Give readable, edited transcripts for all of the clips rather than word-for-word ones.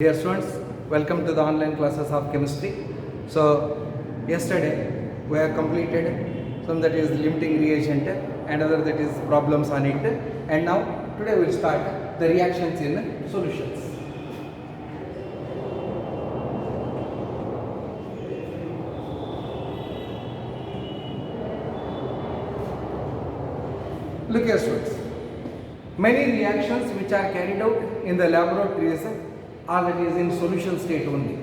Dear students, welcome to the online classes of chemistry. So, yesterday we have completed some that is limiting reagent and other that is problems on it, and now today we will start the reactions in solutions. Look here students, many reactions which are carried out in the laboratories are that is in solution state only.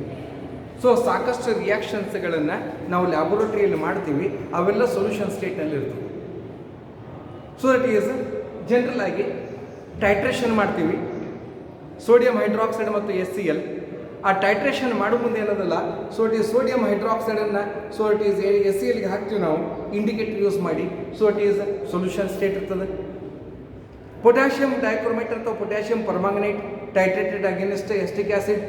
So ಸಾಕಷ್ಟು ರಿಯಾಕ್ಷನ್ಸ್ಗಳನ್ನು ನಾವು ಲ್ಯಾಬೊರೇಟರಿಯಲ್ಲಿ ಮಾಡ್ತೀವಿ, ಅವೆಲ್ಲ solution ಸ್ಟೇಟ್ನಲ್ಲಿ ಇರ್ತವೆ. So that is general ಆಗಿ titration ಮಾಡ್ತೀವಿ, ಸೋಡಿಯಂ ಹೈಡ್ರಾಕ್ಸೈಡ್ ಮತ್ತು HCl. ಆ ಟೈಟ್ರೇಷನ್ ಮಾಡೋ ಮುಂದೆ ಏನದಲ್ಲ, ಸೊ ಇಟ್ ಈಸ್ ಸೋಡಿಯಂ ಹೈಡ್ರಾಕ್ಸೈಡನ್ನು ಸೊ ಇಟ್ ಈಸ್ HClಗೆ ಹಾಕ್ತೀವಿ ನಾವು ಇಂಡಿಕೇಟರ್ ಯೂಸ್ ಮಾಡಿ. So it is solution state ಇರ್ತದೆ. ಪೊಟ್ಯಾಷಿಯಂ ಡೈಕ್ರೋಮೇಟ್ ಅಥವಾ potassium permanganate titrated against acetic acid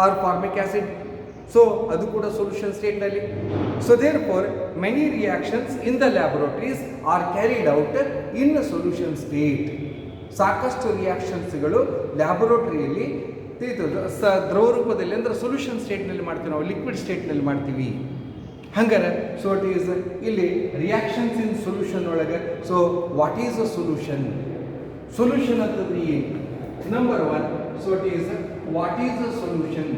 or formic acid, so ಅದು ಕೂಡ ಸೊಲ್ಯೂಷನ್ ಸ್ಟೇಟ್ನಲ್ಲಿ. So there for many reactions in the laboratories R carried out in solution state. ಸಾಕಷ್ಟು ರಿಯಾಕ್ಷನ್ಸ್ಗಳು ಲ್ಯಾಬೊರೇಟರಿಯಲ್ಲಿ ದ್ರವ ರೂಪದಲ್ಲಿ ಅಂದರೆ solution ಸ್ಟೇಟ್ನಲ್ಲಿ ಮಾಡ್ತೀವಿ, ನಾವು ಲಿಕ್ವಿಡ್ ಸ್ಟೇಟ್ನಲ್ಲಿ ಮಾಡ್ತೀವಿ. ಹಂಗಾರೆ ಸೊ ಇಟ್ ಈಸ್ ಇಲ್ಲಿ ರಿಯಾಕ್ಷನ್ಸ್ ಇನ್ ಸೊಲ್ಯೂಷನ್ ಒಳಗೆ. So what is a solution? Solution ಅಂತಂದ್ರೆ ಏನು? Number one, so it is what is a solution?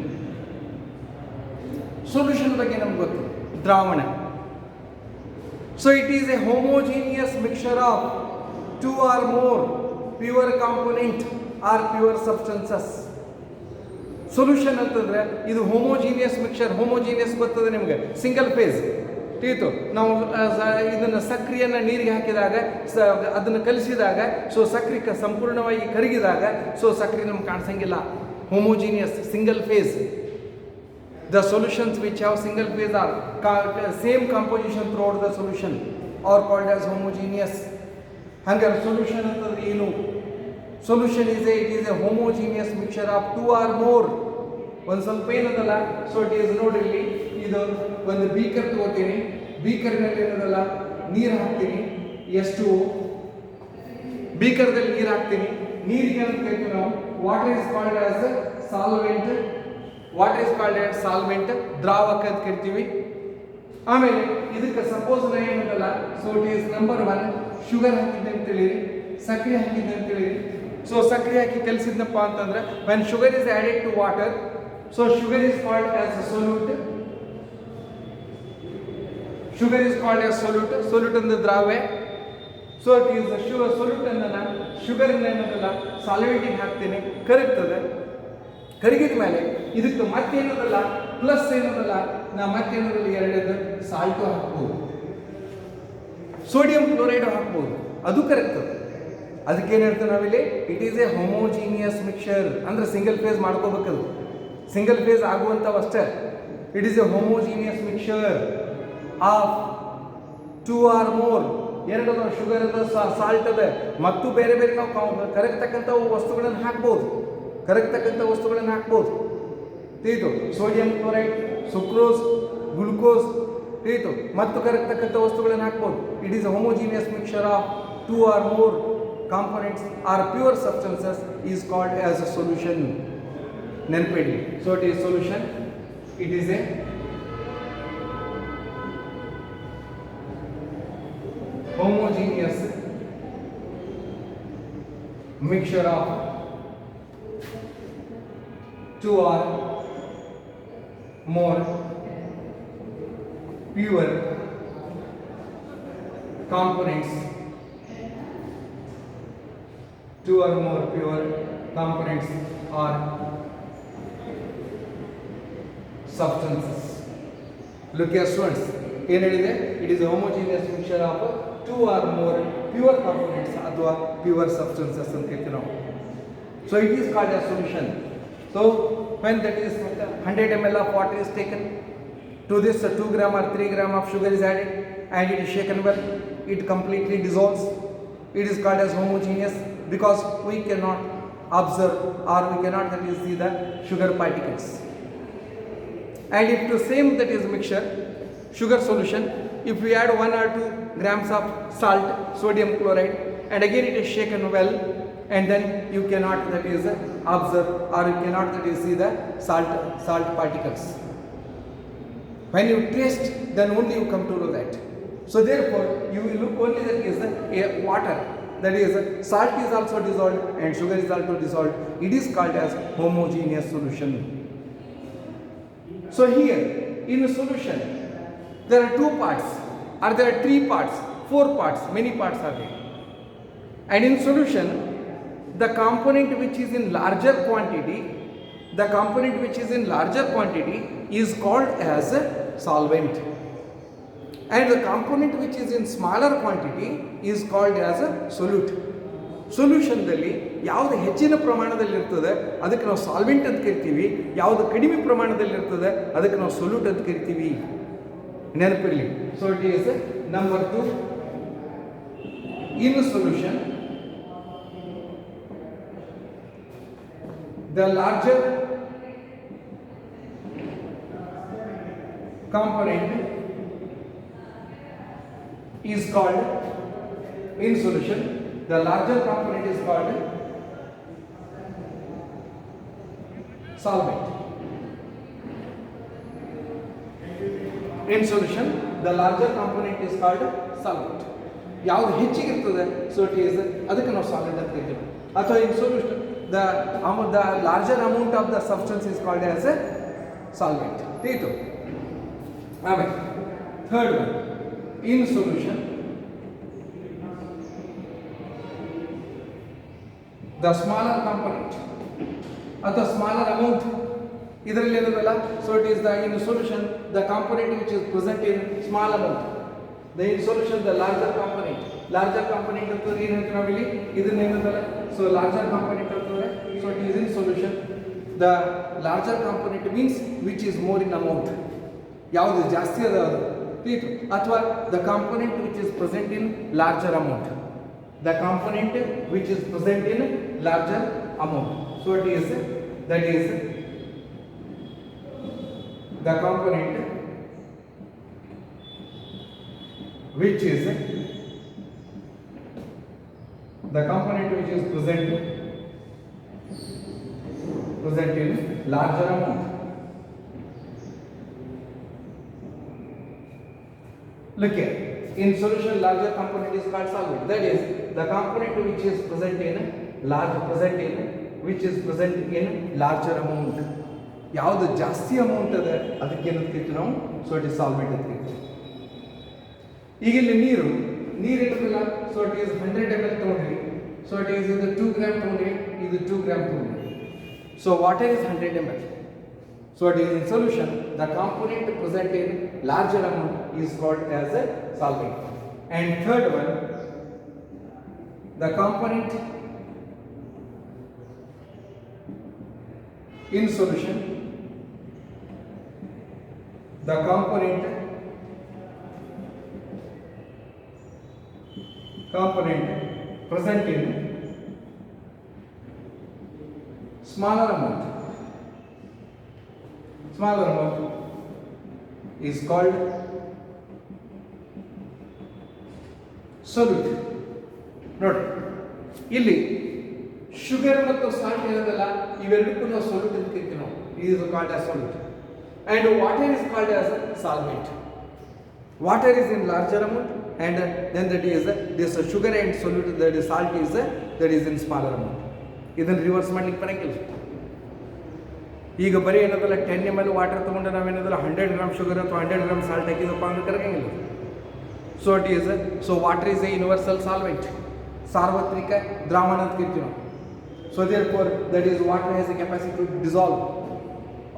Solution ಬಗ್ಗೆ ನಮ್ಗೆ ಗೊತ್ತು, ದ್ರಾವಣ. So it is a homogeneous mixture of two or more pure component or pure substances. Solution ಅಂತಂದ್ರೆ ಇದು homogeneous mixture. Homogeneous ಗೊತ್ತದೆ ನಿಮಗೆ, single phase ತಿಳಿತು. ನಾವು ಇದನ್ನು ಸಕ್ರಿಯನ್ನು ನೀರಿಗೆ ಹಾಕಿದಾಗ ಅದನ್ನು ಕಲಿಸಿದಾಗ ಸೊ ಸಕ್ರಿ ಸಂಪೂರ್ಣವಾಗಿ ಕರಗಿದಾಗ ಸೊ ಸಕ್ರಿ ನಮ್ಗೆ ಕಾಣಿಸಂಗಿಲ್ಲ. Homogeneous single phase. The solutions which have single phase are same composition throughout the solution are called as homogeneous. ಹಂಗಾರೆ ಸೊಲ್ಯೂಷನ್ ಅಂತಂದ್ರೆ ಏನು? Solution it is a homogeneous mixture of two or more. ಒಂದು ಸ್ವಲ್ಪ ಏನದಲ್ಲ, so it is ನೋಡಿರಲಿ, ಇದು ಒಂದು beaker ತಗೋತೀನಿ, ಬೀಕರ್ನಲ್ಲಿ ಏನದಲ್ಲ ನೀರು ಹಾಕ್ತೀನಿ, ಎಷ್ಟು ಬೀಕರ್ದಲ್ಲಿ ನೀರು ಹಾಕ್ತೀನಿ. ನೀರಿಗೆ ಅಂತ ಕರಿತೀವಿ ನಾವು water is called as solvent. Water is called as solvent, ದ್ರಾವಕ ಅಂತ ಕರಿತೀವಿ. ಆಮೇಲೆ ಇದಕ್ಕೆ ಸಪೋಸ್ ನಾ ಏನದಲ್ಲ, so it is number one sugar ಹಾಕಿದ್ದೆ ಅಂತೇಳಿ, ಸಕ್ಕರೆ ಹಾಕಿದ್ದೆ ಅಂತೇಳಿ. ಸೊ ಸಕ್ಕರೆ ಹಾಕಿ ಕಲಿಸಿದ್ನಪ್ಪ ಅಂತಂದ್ರೆ when sugar is added to water, so sugar is called as a solute. Sugar is called as solute. Solute ಅಂದ್ರೆ ದ್ರಾವ್ಯ. So it is sugar solute ಅನ್ನ ಶುಗರ್ ಏನದಲ್ಲ ಸಾಲ್ವೆಂಟಿಗೆ ಹಾಕ್ತೀನಿ, ಕರಗ್ತದೆ. ಕರಗಿದ ಮೇಲೆ ಇದಕ್ಕೆ ಮತ್ತೇನದಲ್ಲ ಪ್ಲಸ್ ಏನದಲ್ಲ ನಾ ಮತ್ತೇನದಲ್ಲ ಎರಡದು ಸಾಲ್ಟು ಹಾಕ್ಬೋದು, ಸೋಡಿಯಂ ಕ್ಲೋರೈಡ್ ಹಾಕ್ಬೋದು, ಅದು ಕರಗ್ತದೆ. ಅದಕ್ಕೇನು ಹೇಳ್ತೀವಿ ನಾವಿಲ್ಲಿ, it is a homogeneous mixture. ಅಂದರೆ ಸಿಂಗಲ್ ಫೇಸ್ ಮಾಡ್ಕೋಬೇಕದು, ಸಿಂಗಲ್ ಫೇಸ್ ಆಗುವಂಥವಷ್ಟೇ. It is a homogeneous mixture of two or more. ಎರಡು ಶುಗರ್ ಅದ, ಸಾಲ್ಟ್ ಅದ, ಮತ್ತು ಬೇರೆ ಬೇರೆ ನಾವು ಕರಗ್ತಕ್ಕಂಥ ವಸ್ತುಗಳನ್ನು ಹಾಕ್ಬೋದು, ಕರಗ್ತಕ್ಕಂಥ ವಸ್ತುಗಳನ್ನು ಹಾಕ್ಬೋದು. ತಿಳಿತು, ಸೋಡಿಯಂ ಕ್ಲೋರೈಡ್, ಸುಕ್ರೋಸ್, ಗ್ಲುಕೋಸ್, ತಿಳಿತು, ಮತ್ತು ಕರಗ್ತಕ್ಕಂಥ ವಸ್ತುಗಳನ್ನು ಹಾಕ್ಬೋದು. It is a homogeneous mixture of two or more components or pure substances is called as a solution. Nenpedi. So it is solution. It is a homogeneous mixture of two or more pure components. Two or more pure components or substances. Look here students, ಏನು ಹೇಳಿದೆ? It is a homogeneous mixture of two or more pure components ಅಥವಾ pure substances ಅಂತ ಹೇಳ್ತೀವಿ ನಾವು. So it is called a solution. So when that is 100 ml of water is taken, to this 2 gram or 3 gram of sugar is added and it is shaken well, it completely dissolves. It is called as homogeneous because we cannot observe or we cannot see the sugar particles. And if the same that is mixture, sugar solution, if we add 1 or 2 grams of salt, sodium chloride, and again it is shaken well, and then you cannot, that is, observe, or you cannot, that is, see the salt particles. When you taste, then only you come to know that. So therefore, you will look only, that is a water, that is salt is also dissolved and sugar is also dissolved. It is called as homogeneous solution. So here in a solution, there are two parts, or there are three parts, four parts, many parts are there. And in solution, the component which is in larger quantity, is called as a solvent, and the component which is in smaller quantity is called as a solute. ಸೊಲ್ಯೂಷನ್ದಲ್ಲಿ ಯಾವುದು ಹೆಚ್ಚಿನ ಪ್ರಮಾಣದಲ್ಲಿ ಇರ್ತದೆ ಅದಕ್ಕೆ ನಾವು solvent ಅಂತ ಕರಿತೀವಿ, ಯಾವುದು ಕಡಿಮೆ ಪ್ರಮಾಣದಲ್ಲಿ ಇರ್ತದೆ ಅದಕ್ಕೆ ನಾವು ಸೊಲ್ಯೂಟ್ ಅಂತ ಕರಿತೀವಿ. ನೆನಪಿರಲಿ. So it is number 2, in solution the larger component is called, in solution, the larger component is called solvent. In solution, the larger component is called solvent. ಯಾವುದು ಹೆಚ್ಚಿಗೆ ಇರ್ತದೆ, ಸೊ ಇಟ್ ಈಸ್ ಅದಕ್ಕೆ ನಾವು solvent ಅಂತ ಕರಿತೀವಿ. ಅಥವಾ ಇನ್ solution the larger amount of the substance is called as a solvent. Tito. Amen. Third one, in solution, the smaller component or the smaller amount, ಇದರಲ್ಲಿ ಏನದಲ್ಲ, so it is the in solution the component which is present in small amount. The in solution the larger component ಅಂತಂದ್ರೆ ಏನು ಹೇಳ್ತೀವಿ ನಾವಿಲ್ಲಿ, ಇದನ್ನ ಏನದಲ್ಲ, so larger component ಅಂತಂದ್ರೆ, so it is in solution the larger component means which is more in amount, ಯಾವುದು ಜಾಸ್ತಿ ಅದ ಅದು, ಅಥವಾ the component which is present in larger amount, the component which is present in larger amount. So it is, that is the component which is present in larger amount. Look here, in solution larger component is called solvent. That is the component which is present in larger amount. ಯಾವುದು ಜಾಸ್ತಿ amount ಅದ ಅದಕ್ಕೆ ಏನಂತ ಕರಿತೀವಿ ನಾವು, so it is solvent ಅಂತ ಕರಿತೀವಿ. ಈಗ ಇಲ್ಲಿ ನೀರು ಇರೋದಿಲ್ಲ, ಸೊ ಇಟ್ ಈಸ್ 100 ml ತಗೊಂಡ್ರಿ, ಸೊ ಇಟ್ ಈಸ್ ಇದು 2 ಗ್ರಾಮ್ ತಗೊಂಡ್ರಿ, ಇದು 2 ಗ್ರಾಮ್ ತಗೊಂಡ್ರಿ. So water is 100 ml. So it is in solution the component present in larger amount is called as a solvent. And third one, the component in solution, the component present in smaller amount is called solute. ನೋಡಿ ಇಲ್ಲಿ sugar ಮತ್ತು salt ಇರೋದಲ್ಲ, ಇವೆರಡಕ್ಕೂ ನಾವು solute ಅಂತ ಕರಿತೀವಿ ನಾವು. It is called as solute. And water is called as solvent. Water is in larger amount, and then that is this sugar and solute, that is salt is that is in smaller amount. ಇದನ್ನು reverse ಮಾಡ್ಲಿಕ್ಕೆ ಬರಂಗಿಲ್ಲ. ಈಗ ಬರೀ ಏನದಲ್ಲ 10 ml water ತೊಗೊಂಡು ನಾವೇನದಲ್ಲ 100 gram sugar ಅಥವಾ 100 gram salt ಹಾಕಿದಪ್ಪ ಅಂದ್ರೆ ಕರಗಂಗಿಲ್ಲ. So it is, so water is a universal solvent, ಸಾರ್ವತ್ರಿಕ ದ್ರಾವಣ ಅಂತ ಕರಿತೀವಿ ನಾವು. So therefore that is water has a capacity to dissolve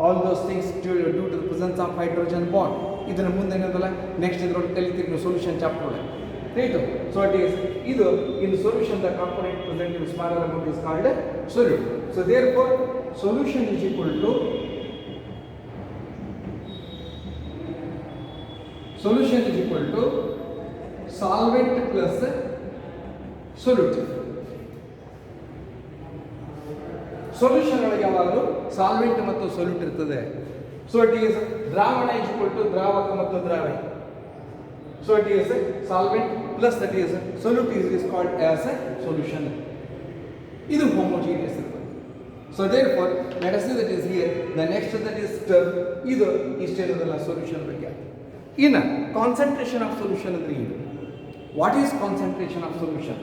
all those things due to the presence of hydrogen bond. ಇದನ್ನು ಮುಂದೆ ಏನದಲ್ಲ ನೆಕ್ಸ್ಟ್ ಇದ್ರೊಳಗೆ ಕಲಿತೀವಿ ನೀವು ಸೊಲ್ಯೂಷನ್ ಚಾಪ್ಟರ್ ಒಳಗೆ. ರೈಟು. ಸೊ ಇಟ್ ಈಸ್, ಇದು in solution the component present in smaller amount is called solute. So therefore solution is equal to solvent plus solute. Solution ಒಳಗೆ ಯಾವಾಗಲೂ ಸಾಲ್ವೆಂಟ್ ಮತ್ತು ಸೊಲ್ಯೂಟ್ ಇರ್ತದೆ. ಸೊ ಇಟ್ ಈಸ್ ದ್ರಾವಣ is equal to ದ್ರಾವಕ ಮತ್ತು ದ್ರಾವಣ. So it is solvent plus that is solute is called as a solution. ಇದು homogeneous ಇರ್ತದೆ. So therefore let us say that is here the next that is term. ಇದು ಇಷ್ಟೇನದಲ್ಲ solution ಬಗ್ಗೆ. ಇನ್ನು concentration of solution ಅಂದ್ರೆ ಏನು? What is concentration of solution?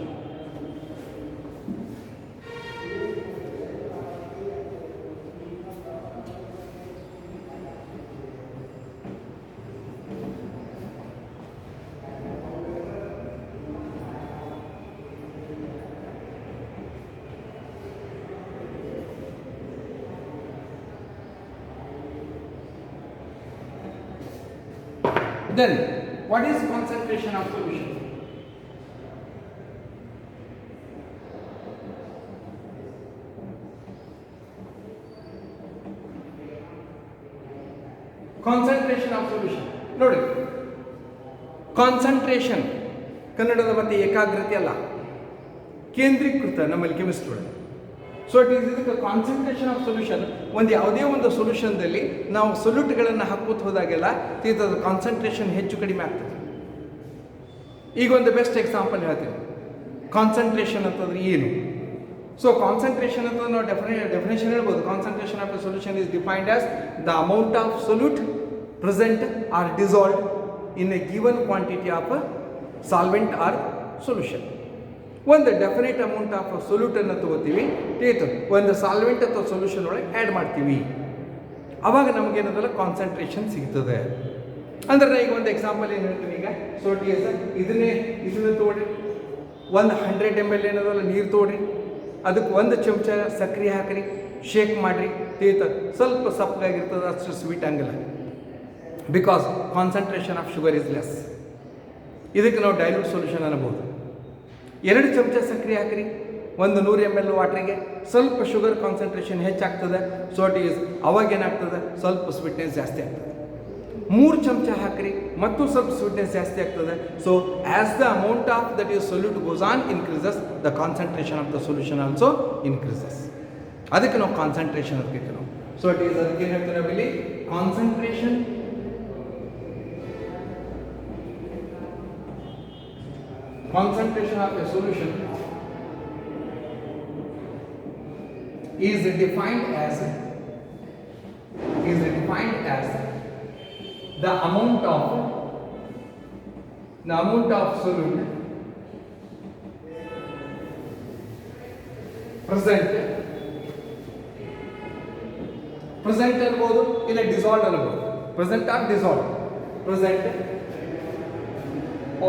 Then, what is concentration of solution? Concentration of solution. ನೋಡಿ, concentration ಕನ್ನಡದ ಮತ್ತೆ ಏಕಾಗ್ರತೆ ಅಲ್ಲ, ಕೇಂದ್ರೀಕೃತ ನಮ್ಮಲ್ಲಿ ಕೆಮಿಸ್ಟ್ರಿ ಒಳಗೆ. ಸೊ ಇಟ್ ಈಸ್ ಇದಕ್ಕೆ ಕಾನ್ಸಂಟ್ರೇಷನ್ ಆಫ್ ಸೊಲ್ಯೂಷನ್. ಒಂದು ಯಾವುದೇ ಒಂದು ಸೊಲ್ಯೂಷನ್ದಲ್ಲಿ ನಾವು ಸೊಲ್ಯೂಟ್ಗಳನ್ನು ಹಾಕುತ್ತ ಹೋದಾಗೆಲ್ಲ ಇದರ ಕಾನ್ಸಂಟ್ರೇಷನ್ ಹೆಚ್ಚು ಕಡಿಮೆ ಆಗ್ತದೆ. ಈಗ ಒಂದು ಬೆಸ್ಟ್ ಎಕ್ಸಾಂಪಲ್ ಹೇಳ್ತೀನಿ. ಕಾನ್ಸಂಟ್ರೇಷನ್ ಅಂತಂದ್ರೆ ಏನು? ಸೊ ಕಾನ್ಸಂಟ್ರೇಷನ್ ಅಂತ ನಾವು ಡೆಫಿನೇಷನ್ ಹೇಳ್ಬೋದು. Concentration of a solution is defined as the amount of solute present or dissolved in a given quantity of solvent or solution. ಒಂದು ಡೆಫಿನೆಟ್ ಅಮೌಂಟ್ ಆಫ್ ಸೊಲ್ಯೂಟನ್ನು ತಗೋತೀವಿ, ತಿಳಿತು, ಒಂದು ಸಾಲ್ವೆಂಟ್ ಅಥವಾ ಸೊಲ್ಯೂಷನ್ ಒಳಗೆ ಆ್ಯಡ್ ಮಾಡ್ತೀವಿ, ಆವಾಗ ನಮಗೇನದಲ್ಲ ಕಾನ್ಸಂಟ್ರೇಷನ್ ಸಿಗ್ತದೆ. ಅಂದ್ರೆ ನಾ ಈಗ ಒಂದು ಎಕ್ಸಾಂಪಲ್ ಏನು ಹೇಳ್ತೀನಿ. ಈಗ ಸೊ ಇದನ್ನು ತೊಗೊಳ್ರಿ, ಒಂದು 100 ml ಏನದಲ್ಲ ನೀರು ತೊಗೊಳ್ರಿ, ಅದಕ್ಕೆ ಒಂದು ಚಮಚ ಸಕ್ಕರೆ ಹಾಕ್ರಿ, ಶೇಕ್ ಮಾಡಿರಿ, ತಿಳಿತ, ಸ್ವಲ್ಪ ಸಪ್ಪಗಾಗಿರ್ತದೆ, ಅಷ್ಟು ಸ್ವೀಟ್ ಹಂಗಿಲ್ಲ, because concentration of sugar is less. ಇದಕ್ಕೆ ನಾವು ಡೈಲ್ಯೂಟ್ ಸೊಲ್ಯೂಷನ್ ಅನ್ನಬಹುದು. 2 ಚಮಚ ಸಕ್ಕರೆ ಹಾಕಿರಿ, ಒಂದು 100 ml ವಾಟ್ರಿಗೆ, ಸ್ವಲ್ಪ ಶುಗರ್ ಕಾನ್ಸಂಟ್ರೇಷನ್ ಹೆಚ್ಚಾಗ್ತದೆ. ಸೊ ಇಟ್ ಈಸ್ ಅವಾಗ ಏನಾಗ್ತದೆ, ಸ್ವಲ್ಪ ಸ್ವೀಟ್ನೆಸ್ ಜಾಸ್ತಿ ಆಗ್ತದೆ. 3 ಚಮಚ ಹಾಕಿರಿ, ಮತ್ತು ಸ್ವಲ್ಪ ಸ್ವೀಟ್ನೆಸ್ ಜಾಸ್ತಿ ಆಗ್ತದೆ. So as the amount of that is solute goes on increases, the concentration of the solution also increases. ಅದಕ್ಕೆ ನಾವು ಕಾನ್ಸಂಟ್ರೇಷನ್ ಅಂತ ಕರಿತೀವಿ ನಾವು. ಸೊ ಇಟ್ ಈಸ್ ಅದಕ್ಕೆ ಏನು ಹೇಳ್ತೀವಿ ನಾವಿಲ್ಲಿ, concentration of a solution is defined as the amount of solute present ಅನ್ನಬಹುದು, ಇಲ್ಲ dissolved ಅನ್ನಬಹುದು. present or dissolved, present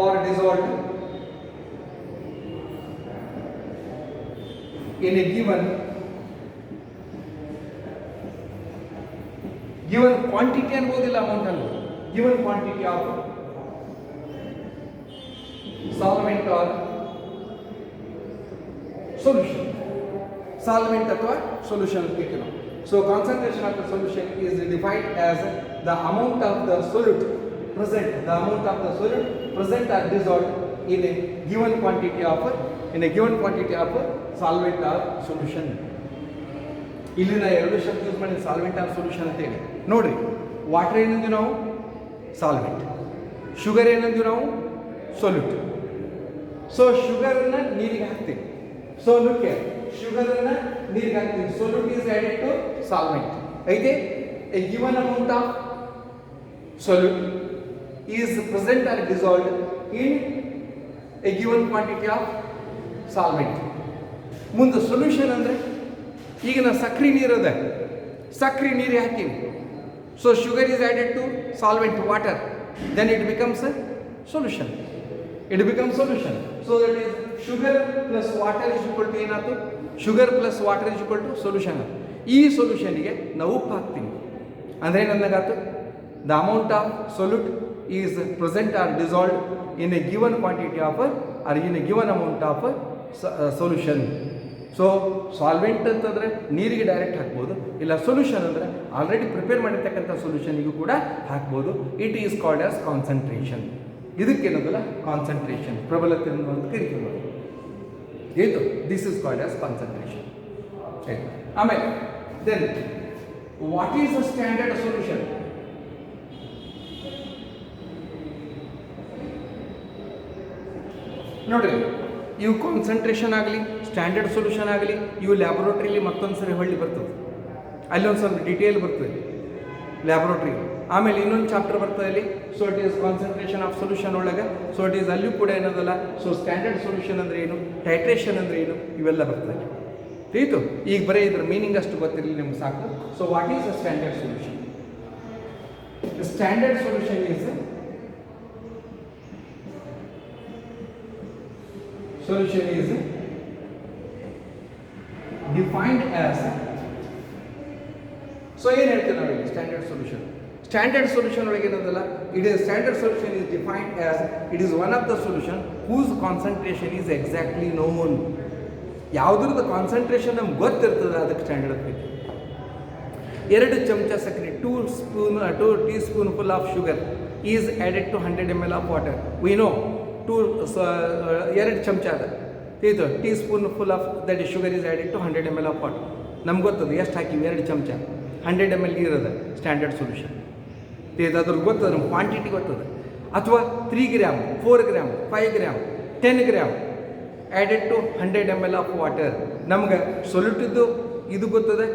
or dissolved in a given quantity ಅನ್ಬೋದಿಲ್ಲ, ಅಮೌಂಟ್ ಅನ್ಬೋದು. given quantity of solvent or solution, solvent ಅಥವಾ solution ಅಂತ ಹೇಳ್ತೀವಿ ನಾವು. So concentration of the solution is defined as the amount of the solute present or dissolved in a given quantity of solvent or solution. ಇಲ್ಲಿ ನಾ 2 ಶಬ್ದ use ಮಾಡಿ, solvent or solution ಅಂತೇಳಿ. ನೋಡ್ರಿ, ವಾಟರ್ ಏನಂದ್ವಿ ನಾವು, ಸಾಲ್ವೆಂಟ್. ಶುಗರ್ ಏನಂದ್ವಿ ನಾವು, solute. So ಶುಗರನ್ನ ನೀರಿಗೆ ಹಾಕ್ತೀವಿ. ಸೊ ಲುಕ್, ಶುಗರನ್ನ ನೀರಿಗೆ ಹಾಕ್ತೀವಿ. Solute is added to solvent. ಐತೆ a given amount of solute is present or dissolved in a given quantity of solvent. ಮುಂದೆ ಸೊಲ್ಯೂಷನ್ ಅಂದರೆ, ಈಗ ನಾವು ಸಕ್ಕರೆ ನೀರದ, ಸಕ್ಕರೆ ನೀರಿಗೆ ಹಾಕೀವಿ. So sugar is added to solvent water, then it becomes a solution. So that is sugar plus water is equal to ಏನಾಯ್ತು, sugar plus water is equal to solution. ಈ ಸೊಲ್ಯೂಷನ್ಗೆ ನಾವು ಉಪ್ಪು ಹಾಕ್ತೀವಿ ಅಂದರೆ ಏನಂದಾಗಾಯ್ತು, the amount of solute is present or dissolved in a given quantity of or in a given amount of solution. So solvent ಅಂತಂದರೆ ನೀರಿಗೆ direct ಹಾಕ್ಬೋದು, ಇಲ್ಲ ಸೊಲ್ಯೂಷನ್ ಅಂದರೆ ಆಲ್ರೆಡಿ ಪ್ರಿಪೇರ್ ಮಾಡಿರ್ತಕ್ಕಂಥ ಸೊಲ್ಯೂಷನಿಗೂ ಕೂಡ ಹಾಕ್ಬೋದು. It is called as concentration. ಇದಕ್ಕೇನದಲ್ಲ ಕಾನ್ಸಂಟ್ರೇಷನ್, ಪ್ರಬಲತೆ ಅಂತ ಕರಿತೀವಿ. ಇದು this is called as concentration. ಆಮೇಲೆ then what is the standard solution? ನೋಡ್ರಿ, ಇವು ಕಾನ್ಸಂಟ್ರೇಷನ್ ಆಗಲಿ ಸ್ಟ್ಯಾಂಡರ್ಡ್ ಸೊಲ್ಯೂಷನ್ ಆಗಲಿ ಇವು ಲ್ಯಾಬೊರೇಟ್ರಿಲಿ ಮತ್ತೊಂದು ಸರಿ ಹೊಳ್ಳಿ ಬರ್ತದೆ, ಅಲ್ಲಿ ಒಂದು ಸ್ವಲ್ಪ ಡಿಟೇಲ್ ಬರ್ತದೆ ಲ್ಯಾಬೊರೇಟ್ರಿ. ಆಮೇಲೆ ಇನ್ನೊಂದು ಚಾಪ್ಟರ್ ಬರ್ತದೆ ಅಲ್ಲಿ, so it is concentration of solution ಒಳಗೆ. ಸೊ ಇಟ್ ಈಸ್ ಅಲ್ಲಿಯೂ ಕೂಡ ಏನದಲ್ಲ, ಸೊ ಸ್ಟ್ಯಾಂಡರ್ಡ್ ಸೊಲ್ಯೂಷನ್ ಅಂದರೆ ಏನು, ಟೈಟ್ರೇಷನ್ ಅಂದರೆ ಏನು, ಇವೆಲ್ಲ ಬರ್ತದೆ. ತಿಳಿತು? ಈಗ ಬರೀ ಇದ್ರ ಮೀನಿಂಗ್ ಅಷ್ಟು ಗೊತ್ತಿರಲಿ ನಿಮ್ಗೆ ಸಾಕು. So what is a standard solution? Standard solution is defined as, so ಏನು ಹೇಳ್ತೀವಿ ನಾವು ಇಲ್ಲಿ ಸ್ಟ್ಯಾಂಡರ್ಡ್ ಸೊಲ್ಯೂಷನ್? ಸ್ಟ್ಯಾಂಡರ್ಡ್ ಸೊಲ್ಯೂಷನ್ ಒಳಗೆ ಏನದಲ್ಲ, it is standard solution is defined as it is one of the solution whose concentration is exactly known. ಯಾವುದ್ರದ್ದು concentration ನಮ್ಗೆ ಗೊತ್ತಿರ್ತದೆ ಅದಕ್ಕೆ ಸ್ಟ್ಯಾಂಡರ್ಡ್ ಬೇಕು. 2 ಚಮಚ ಸಕ್ಕರೆ, 2 teaspoon full of sugar is added to 100 ml of water. We know 2 ಚಮಚ ಅದ ತಿಳಿತು, teaspoon full of that sugar is added to 100 ml of water. ನಮ್ಗೆ ಗೊತ್ತದ ಎಷ್ಟು ಹಾಕಿವಿ, 2 ಚಮಚ 100 ml ನೀರದ ಸ್ಟ್ಯಾಂಡರ್ಡ್ ಸೊಲ್ಯೂಷನ್ ತಿಳಿದು, ಅದ್ರದ್ದು ಗೊತ್ತದ, ನಮ್ಗೆ ಕ್ವಾಂಟಿಟಿ ಗೊತ್ತದ. ಅಥವಾ 3 gram, 4 gram, 5 gram, 10 gram added to 100 ml of water. ನಮ್ಗೆ ಸೊಲ್ಯೂಟಿದ್ದು ಇದು ಗೊತ್ತದೆ,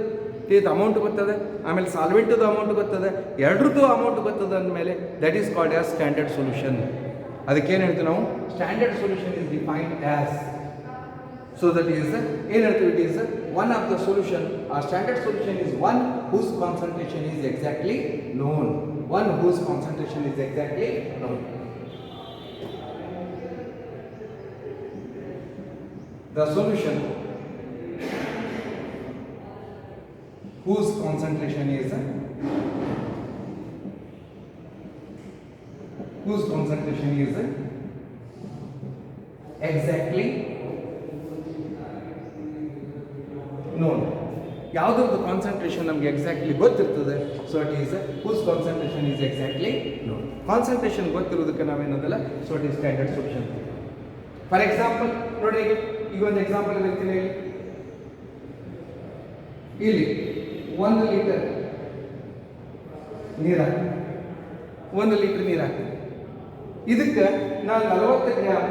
ತಿಳಿದು ಅಮೌಂಟ್ ಗೊತ್ತದೆ, ಆಮೇಲೆ ಸಾಲ್ವೆಂಟದು ಅಮೌಂಟ್ ಗೊತ್ತದೆ, ಎರಡರದ್ದು ಅಮೌಂಟ್ ಗೊತ್ತದ ಅಂದಮೇಲೆ that is called as standard solution. ಅದಕ್ಕೇನು ಹೇಳ್ತೀವಿ ನಾವು, standard solution is defined as, so that is ಏನು ಹೇಳ್ತೀವಿ, it is one of the solution. ಆ standard solution is one whose concentration is exactly known. One whose concentration is exactly known. The solution whose concentration is exactly known. ಯಾವುದ್ರದ್ದು concentration ನಮಗೆ exactly ಗೊತ್ತಿರ್ತದೆ, so it is whose concentration is exactly known. Concentration ಗೊತ್ತಿರೋದಕ್ಕೆ ನಾವೇನೋದಲ್ಲ, so it is standard solution. For example ನೋಡಿ, ಈಗ ಒಂದು example ಹೇಳ್ತೀನಿ. ಇಲ್ಲಿ 1 ಲೀಟರ್ ನೀರು ಹಾಕ್ತೀನಿ, 1 ಲೀಟರ್ ನೀರು ಹಾಕ್ತೀನಿ. ಇದಕ್ಕೆ ನಾನು 40 ಗ್ರಾಮ್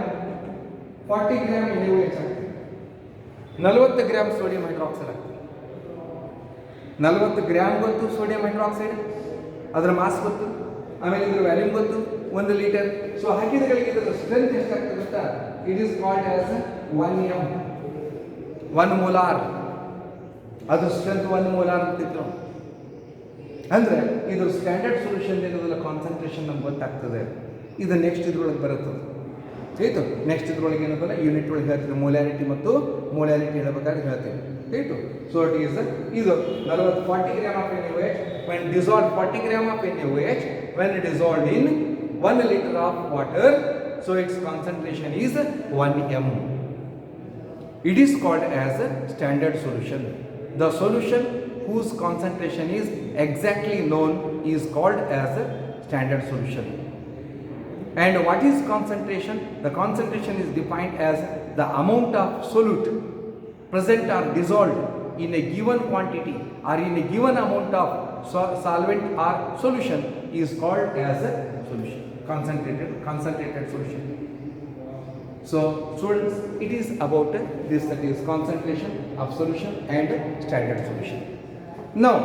40 ಗ್ರಾಮ್ NaOH ಹಾಕ್ತೀನಿ, 40 ಗ್ರಾಮ್ ಸೋಡಿಯಂ ಹೈಡ್ರಾಕ್ಸೈಡ್ ಹಾಕ್ತೀನಿ. 40 ಗ್ರಾಮ್ ಗೊತ್ತು ಸೋಡಿಯಂ ಹೈಡ್ರಾಕ್ಸೈಡ್, ಅದರ ಮಾಸ್ ಗೊತ್ತು, ಆಮೇಲೆ ಇದ್ರ ವ್ಯಾಲ್ಯೂಮ್ ಗೊತ್ತು, 1 ಲೀಟರ್. ಸೊ ಹಾಕಿದಗಳಿಗೆ ಇದರ ಸ್ಟ್ರೆಂತ್ ಎಷ್ಟಾಗ್ತದೆ ಗೊತ್ತಾ? It is called as 1 m, 1 molar. ಅದು ಸ್ಟ್ರೆಂತ್ 1 ಮೋಲಾರ್ ಅಂತಿದ್ರು. ಅಂದರೆ ಇದ್ರ ಸ್ಟ್ಯಾಂಡರ್ಡ್ ಸೊಲ್ಯೂಷನ್ ಏನದಲ್ಲ, ಕಾನ್ಸಂಟ್ರೇಷನ್ ನಮ್ಗೆ ಗೊತ್ತಾಗ್ತದೆ. ಇದು ನೆಕ್ಸ್ಟ್ ಇದ್ರೊಳಗೆ ಬರುತ್ತದೆ. ಆಯಿತು, ನೆಕ್ಸ್ಟ್ ಇದ್ರೊಳಗೆ ಏನದಲ್ಲ ಯೂನಿಟ್ ಒಳಗೆ ಹೇಳ್ತೀವಿ, ಮೊಲ್ಯಾರಿಟಿ ಮತ್ತು ಮೊಲ್ಯಾರಿಟಿ ಹೇಳಬೇಕಾದ್ರೆ ಹೇಳ್ತೀವಿ. ಆಯಿತು, ಸೊ ಇಟ್ ಈಸ್ ಇದು 40 gram of NaOH when dissolved 40 gram of NaOH when dissolved in 1 liter of water, so its concentration is 1 m. It is called as a standard solution. The solution whose concentration is exactly known is called as a standard solution. And what is concentration? The concentration is defined as the amount of solute present or dissolved in a given quantity or in a given amount of solvent or solution is called as a solution, concentrated solution. So students, it is about this, that is concentration of solution and standard solution. Now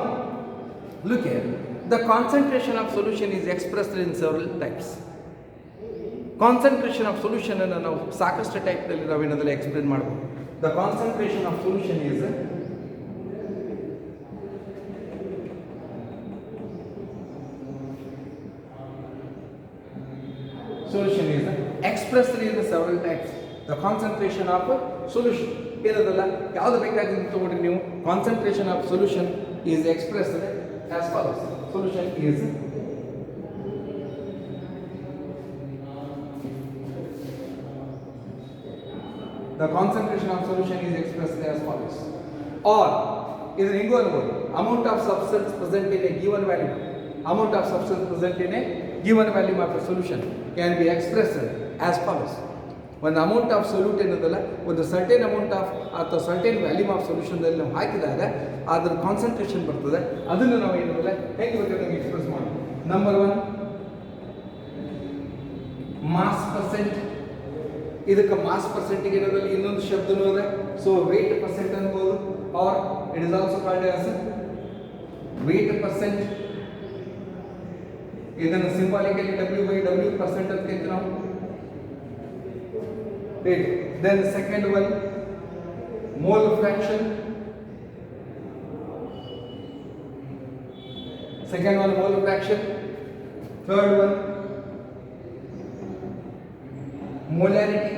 look here, the concentration of solution is expressed in several types. Concentration of solution ಅನ್ನು ನಾವು ಸಾಕಷ್ಟು ಟೈಪ್ನಲ್ಲಿ ನಾವೇನದಲ್ಲ explain ಮಾಡಬಹುದು. The concentration of solution is expressed in several types. The concentration of solution ಏನದಲ್ಲ, ಯಾವುದು ಬೇಕಾದ್ರೆ ತಗೊಂಡ್ರೆ ನೀವು, concentration of solution is expressed as follows. Solution is the concentration of solution is expressed as follows. Or is an equal amount of substance present in a given value. Amount of substance present in a given value of a solution can be expressed as follows. ಒಂದು amount of solute ಏನದಲ್ಲ, ಒಂದು certain amount of ಅಥವಾ certain volume of ಸೊಲ್ಯೂಷನ್ದಲ್ಲಿ ನಾವು ಹಾಕಿದಾಗ ಅದರ concentration ಬರ್ತದೆ. ಅದನ್ನು ನಾವು ಏನದಲ್ಲ ಹೇಗೆ ಬೇಕಾದ್ರೆ ಎಕ್ಸ್ಪ್ರೆಸ್ ಮಾಡ್ತೀವಿ. ನಂಬರ್ 1 ಮಾಸ್ ಪರ್ಸೆಂಟ್ ಇದಕ್ಕೆ ಮಾಸ್ ಪರ್ಸೆಂಟೇಜ್ ಇರೋದ್ರಲ್ಲಿ ಇನ್ನೊಂದು ಶಬ್ದನೂ ಇದೆ. ಸೊ ವೇಟ್ ಪರ್ಸೆಂಟ್ ಅನ್ಬೋದು, or it is also called as weight percent. ಇದನ್ನು ಸಿಂಬಾಲಿಕಲಿ W/W ಪರ್ಸೆಂಟ್ ಅಂತ ಕರಿತೀವಿ ನಾವು. Right. Then second one, mole fraction. Second one, mole fraction. Third one, molarity.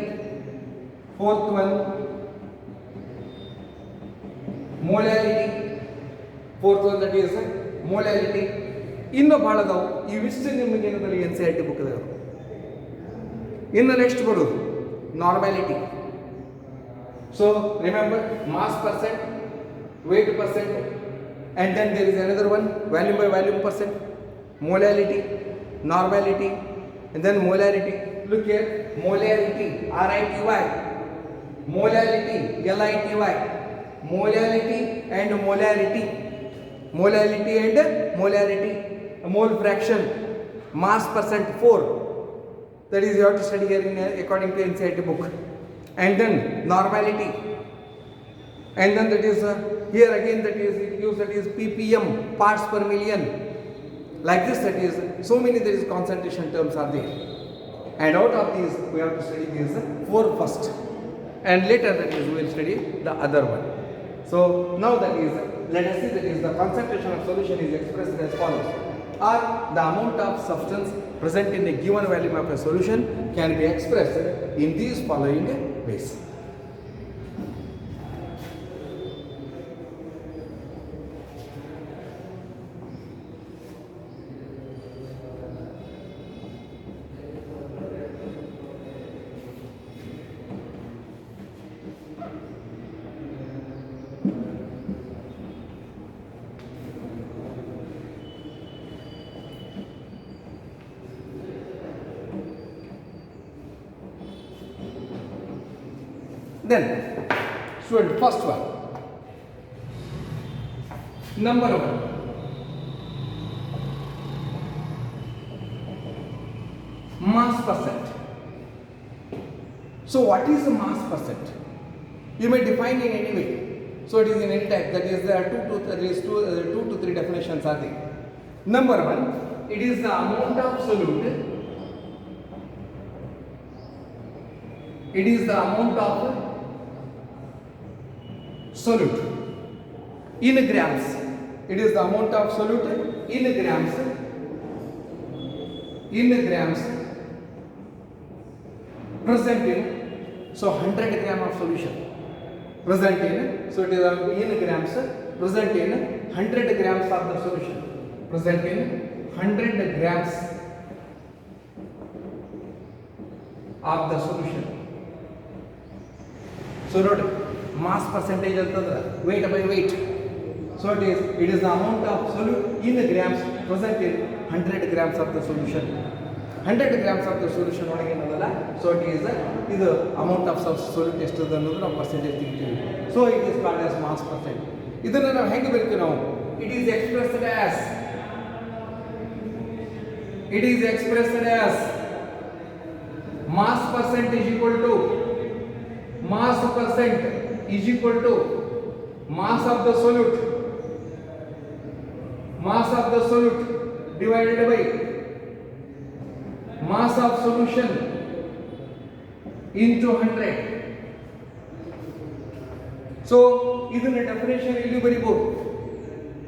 Fourth one, molarity. Fourth one, that is molarity. ಇನ್ನು ಭಾಳ ಅದಾವು. ಇವಿಷ್ಟು ನಿಮಗೆ ಏನಂದ್ರೆ NCERT ಬುಕ್ ಅದಾವ. ಇನ್ನು ನೆಕ್ಸ್ಟ್ ಬರೋದು normality. So remember, mass percent, weight percent, and then there is another one, volume by volume percent, molality, normality, and then molarity. Look here, molarity, RITY, molality, LITY, molality and molarity, molality and molarity, mole fraction, mass percent 4. That is you have to study here in according to NCERT book. And then normality, and then that is here again that is it used, that is ppm, parts per million, like this. That is so many there is concentration terms are there, and out of these we have to study these 4 first, and later that is we will study the other one. So now that is, let us see, that is the concentration of solution is expressed as follows, or the amount of substance present in a given volume of a solution can be expressed in these following ways. Then, student, first one, number 1, mass percent. So what is the mass percent? You may define in any way. So it is in any type, that is there are two to three definitions are there. Number 1, it is the amount of solute. It is the amount of solute in grams. It is the amount of solute in grams. In grams present in, so 100 gram of solution present in, so it is in grams present in 100 grams of the solution, present in 100 grams of the solution. So note, mass percentage ಅಂತಂದ್ರೆ weight by weight. So it is the amount of solute in grams present in 100 grams of the solution. 100 grams of the solution ಒಳಗೆ ಏನದಲ್ಲ, so it is ಇದು amount of solute ಎಷ್ಟು ಅದ ಅನ್ನೋದು ನಾವು percentage ತೆಗಿತೀವಿ. So it is called as mass percent. ಇದನ್ನ ನಾವು ಹೆಂಗೆ ಬರೀತೀವಿ ನಾವು? It is expressed as mass percent is equal to mass percent is equal to mass of the solute divided by mass of solution into 100. So ಇದನ್ನ definition ಇಲ್ಲಿ ಬರಿಬಹುದು.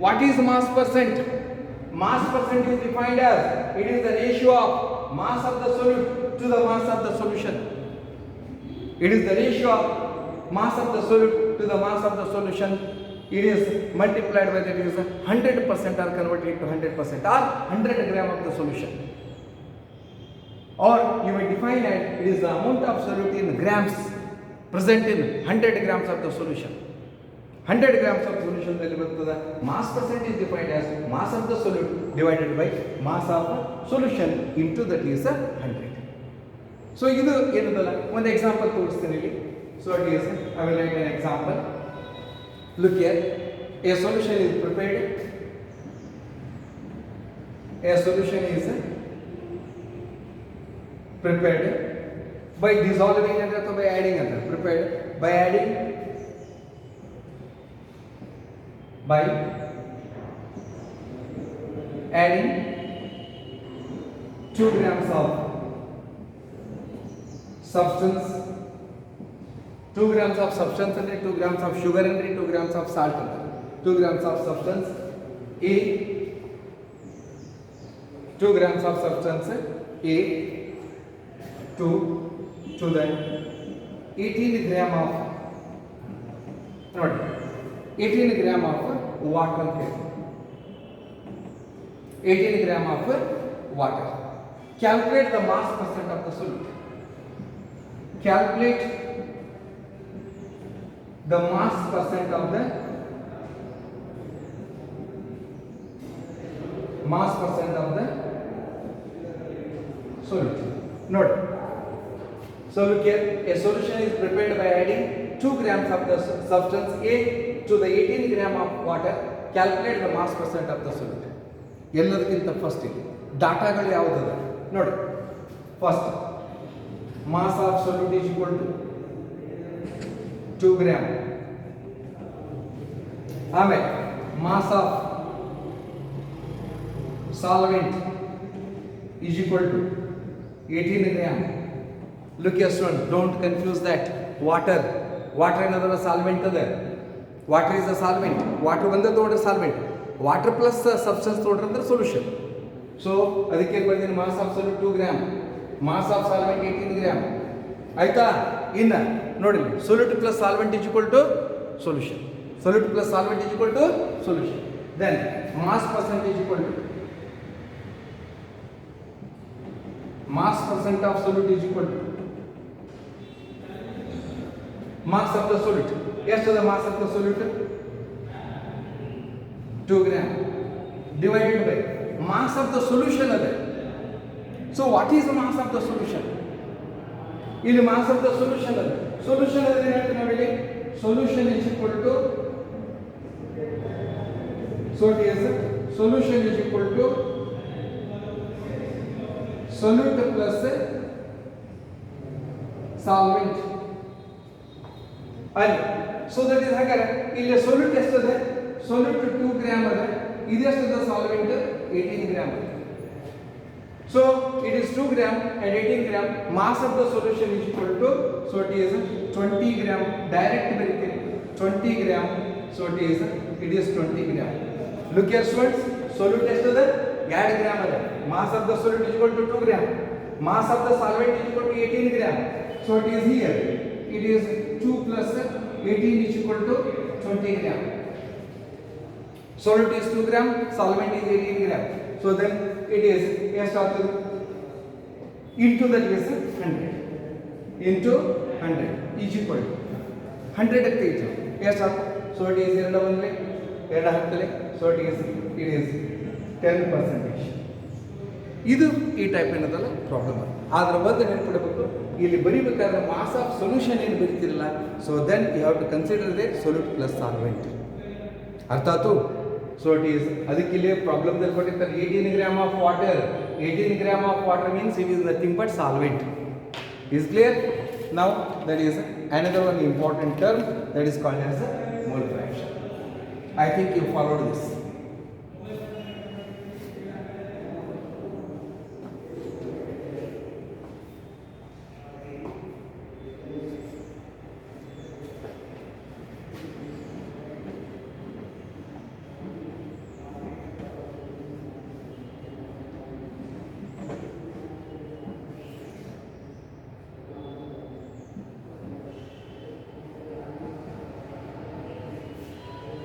What is mass percent? Mass percent is defined as it is the ratio of mass of the solute to the mass of the solution. It is the ratio of mass of the solute to the mass of the solution. It is multiplied by, that is 100% or converted to 100% or 100 gram of the solution. Or you may define it is the amount of solute in grams present in 100 grams of the solution. 100 grams of solution ದಲ್ಲಿ ಬರ್ತದೆ. Mass percent is defined as mass of the solute divided by mass of solution into that is 100. So ಇದು ಏನದಲ್ಲ, ಒಂದು example ತೋರಿಸ್ತೀನಿ ಇಲ್ಲಿ. So it is, I will write an example. Look here, a solution is prepared. A solution is prepared by dissolving and by adding and prepared by adding by adding 2 grams of substance, 2 grams of substance and 2 grams of sugar and 2 grams of salt and 2 grams of substance A, 2 grams of substance A to the 18 gram of 18 gram of water ಅಂತ ಹೇಳಿ 18 gram of water. Calculate the mass percent of the solute. Calculate the mass percent of the solute. Note. So look here, a solution is prepared by adding 2 grams of the substance A to the 18 gram of water. Calculate the mass percent of the solute. ಎಲ್ಲದಕ್ಕಿಂತ first ಇಲ್ಲಿ ಡಾಟಾಗಳು ಯಾವುದದ ನೋಡಿ. First mass of solute is equal to 2 gram. ಆಮೇಲೆ mass of solvent is equal to 18 gram. Look here students, don't confuse that. Water another solvent ಅದ. Water is a solvent. Water ಬಂದ ತೋಡ್ರೆ solvent. Water plus substance ತೋಡ್ರೆ ಅಂದ್ರೆ solution. So ಅದಕ್ಕೆ ಬಂದಿನ mass of solute 2 gram, mass of solvent 18 gram. ಆಯ್ತಾ? ಇನ್ನ ನೋಡಿ solute plus solvent is equal to solution. Solute plus solvent is equal to solution. Then mass percent is equal to mass percent of solute is equal to mass of the solute. Yes, so the mass of the solute 2 gram divided by mass of the solution other. So what is the mass of the solution? ಇಲ್ಲಿ mass of the solution other. Solution other ಏನಂತ ನಾವಿಲ್ಲಿ solution is equal to, so it is solution is equal to solute plus solvent. ಅಲ್ಲಿ so that is ಹಾಗಾದ್ರೆ ಇಲ್ಲಿ solute ಎಷ್ಟಿದೆ? Solute 2 gram ಅದ. ಇದು ಎಷ್ಟಿದೆ? Solvent 18 gram. So it is 2 gram and 18 gram. Mass of the solution is equal to, so it is 20 gram. Direct ಬರೀತೀನಿ 20 gram. So it is 20 gram. Look here students, solute ಎಷ್ಟಿದೆ? 2 gram ಅದ. Mass of the solute is equal to 2 gram. Mass of the solvent is equal to 18 gram. So it is here it is 2 plus 18 is equal to 20 gram. Solute is 2 gram, solvent is 18 gram. So then it is into that is 100 into 100 is equal to 100 ಕ್ಕೆ ಇದು ಎಷ್ಟು? So it is 2 1 2 ಹತ್ತಲೆ. So it is 10%. ಇದು ಈ type ಏನದಲ್ಲ problem. ಅದರ ಬಗ್ಗೆ ನೆನಪಿಡಬೇಕು. ಇಲ್ಲಿ ಬರೀಬೇಕಾದ್ರೆ mass of solution ಏನು ಬರೀತಿರಲ್ಲ, so then you have to consider the solute plus solvent. ಅರ್ಥ ಆಯ್ತು? ಸೊ ಇಟ್ ಈಸ್ ಅದಕ್ಕೆ ಇಲ್ಲಿ ಪ್ರಾಬ್ಲಮ್ದಲ್ಲಿ ಕೊಟ್ಟಿರ್ತಾರೆ 18 gram of water. 18 gram of water means it is nothing but solvent. Is clear? Now that is another one important term that is called as mole fraction. I think you followed this.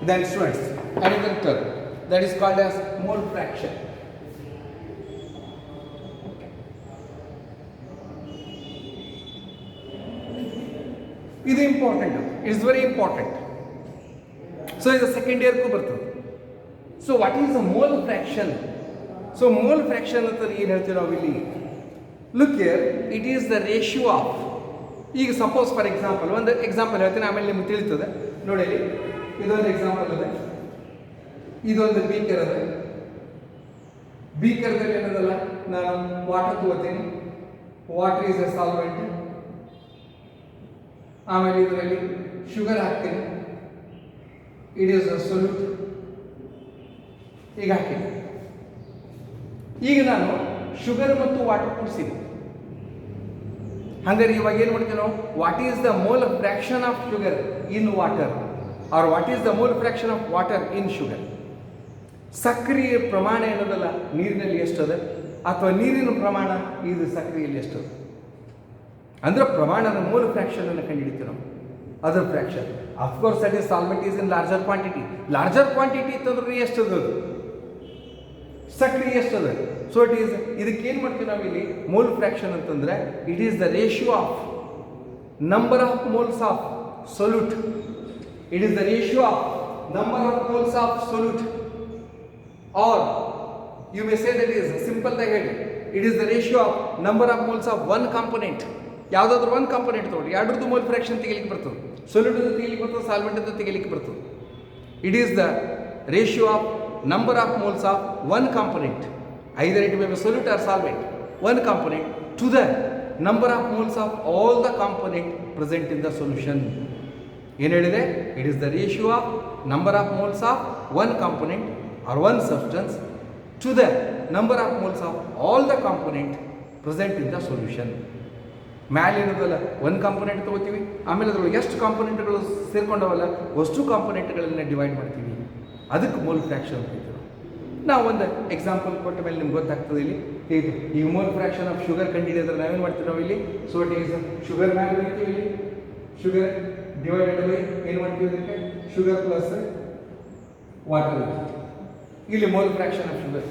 Then students, another term that is called as mole fraction. This is important. It is very important. So it is a second year ku bartade. So what is a mole fraction? So mole fraction anta ಏನು ಹೇಳ್ತೀವಿ ನಾವು ಇಲ್ಲಿ? Look here, it is the ratio of, ಈಗ suppose for example ಒಂದು example ಹೇಳ್ತೀನಿ, ಆಮೇಲೆ ನಿಮ್ಗೆ ತಿಳಿತದೆ. ನೋಡಿ ಇದೊಂದು ಎಕ್ಸಾಂಪಲ್ ಇದೆ. ಇದೊಂದು ಬೀಕರ್ ಅದ. ಬೀಕರ್ದಲ್ಲಿ ಏನದಲ್ಲ, ನಾನು ವಾಟರ್ ತಗೋತೀನಿ. Water is A solvent. ಆಮೇಲೆ ಇದರಲ್ಲಿ ಶುಗರ್ ಹಾಕ್ತೀನಿ, ಇಟ್ ಈಸ್ ಅ ಸೊಲ್ಯೂಟ್, ಈಗ ಹಾಕಿನಿ. ಈಗ ನಾನು ಶುಗರ್ ಮತ್ತು ವಾಟರ್ ಕೂಡಿಸಿದೆ. ಹಾಗಾದ್ರೆ ಇವಾಗ ಏನು ಮಾಡ್ತೀವಿ ನಾವು, what is the mole fraction of sugar in water or what is the mole fraction of water in sugar. ಸಕ್ರಿಯ ಪ್ರಮಾಣ ಏನದಲ್ಲ ನೀರಿನಲ್ಲಿ ಎಷ್ಟದ, ಅಥವಾ ನೀರಿನ ಪ್ರಮಾಣ ಇದು ಸಕ್ರಿಯಲ್ಲಿ ಎಷ್ಟದ ಅಂದ್ರೆ ಪ್ರಮಾಣದ ಮೋಲ್ ಫ್ರಾಕ್ಷನ್ ಅನ್ನು ಕಂಡುಹಿಡಿತೀವಿ ನಾವು. Other fraction of course that is solvent is in larger quantity. Larger quantity ಇತ್ತಂದ್ರೆ ಎಷ್ಟದ ಸಕ್ರಿಯ ಎಷ್ಟದ. ಸೊ ಇಟ್ ಈಸ್, ಇದಕ್ಕೆ ಏನು ಮಾಡ್ತೀವಿ ನಾವು ಇಲ್ಲಿ ಮೋಲ್ ಫ್ರಾಕ್ಷನ್ ಅಂತಂದ್ರೆ it is the ratio of number of moles of solute. It is the ratio of number of moles of solute, or you may say that is simple ದಾಗ ಹೇಳಿ, it is the ratio of number of moles of one component. ಯಾವುದಾದ್ರೂ ಒಂದು component ತಗೊಳ್ಳಿ, ಎರಡರದ್ದು mole fraction ತೆಗಿಲಿಕ್ಕೆ ಬರ್ತದೆ, solute ತೆಗಿಲಿಕ್ಕೆ ಬರ್ತದೆ, solvent ತೆಗಿಲಿಕ್ಕೆ ಬರ್ತದೆ. It is the ratio of number of moles of one component, either it may be solute or solvent, one component to the number of moles of all the component present in the solution. ಏನು ಹೇಳಿದೆ, it is the ratio of number of moles of one component or one substance to the number of moles of all the component present in the solution. ಮ್ಯಾಲಿನದಲ್ಲ ಒಂದು component ತೊಗೋತೀವಿ, ಆಮೇಲೆ ಅದರೊಳಗೆ ಎಷ್ಟು ಕಾಂಪೊನೆಂಟ್ಗಳು ಸೇರ್ಕೊಂಡವಲ್ಲ ಅಷ್ಟು ಕಾಂಪೊನೆಂಟ್ಗಳನ್ನ divide ಮಾಡ್ತೀವಿ, ಅದಕ್ಕೆ ಮೋಲ್ ಫ್ರಾಕ್ಷನ್ ಅಂತೀವಿ. ನಾವು ಒಂದು ಎಕ್ಸಾಂಪಲ್ ಕೊಟ್ಟ ಮೇಲೆ ನಿಮ್ಗೆ ಗೊತ್ತಾಗ್ತದೆ ಇಲ್ಲಿ. ಈ ಮೋಲ್ ಫ್ರಾಕ್ಷನ್ ಆಫ್ ಶುಗರ್ ಕಂಡಿಡಿದ್ರೆ ನಾವೇನು ಮಾಡ್ತೀವಿ ನಾವು ಇಲ್ಲಿ, ಸೊ ಇಟ್ ಈಸ್ ಶುಗರ್ ಮ್ಯಾಲೆ ಬರೀತೀವಿ ಇಲ್ಲಿ, ಶುಗರ್ ಡಿವೈಡೆಡ್ ಬೈ ಏನು ಮಾಡ್ತೀವಿ ಇದಕ್ಕೆ, ಶುಗರ್ ಪ್ಲಸ್ ವಾಟರ್. ಇಲ್ಲಿ ಮೋಲ್ ಫ್ರಾಕ್ಷನ್ ಆಫ್ ಶುಗರ್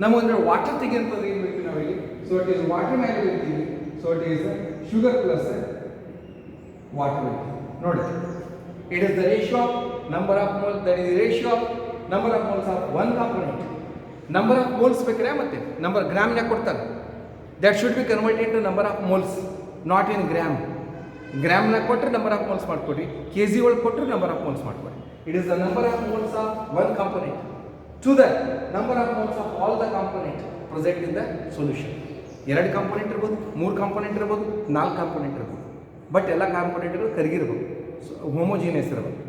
ನಮಗೊಂದ್ರೆ ವಾಟರ್ ತೆಗೆಂತದ್ದು ಏನು ಬರೀತೀವಿ ನಾವು ಇಲ್ಲಿ, ಸೊ ಇಟ್ ಈಸ್ ವಾಟರ್ ಮ್ಯಾಲೆ ಬರೀತೀವಿ, so it is sugar plus water. ನೋಡಿ, it is the ratio of number of moles, that is the ratio of number of moles of one component. Number of moles ಬೇಕರೆ ಮತ್ತೆ number ಗ್ರಾಮ್ನಾಗ ಕೊಡ್ತಾರೆ, that should be converted into number of moles, not in gram. ಗ್ರಾಮ್ನಾಗ ಕೊಟ್ಟರೆ number of moles ಮಾಡ್ಕೊಡಿ, k g ಒಳಗೆ ಕೊಟ್ಟರೆ number of moles ಮಾಡ್ಕೊಡಿ. It is the number of moles of one component to the number of moles of all the component present in the solution. 2 component ಇರ್ಬೋದು, 3 component ಇರ್ಬೋದು, 4 component ಇರ್ಬೋದು, but ಎಲ್ಲ ಕಾಂಪೊನೆಂಟ್ಗಳು ಕರಗಿರ್ಬೋದು, homogeneous ಇರಬೇಕು.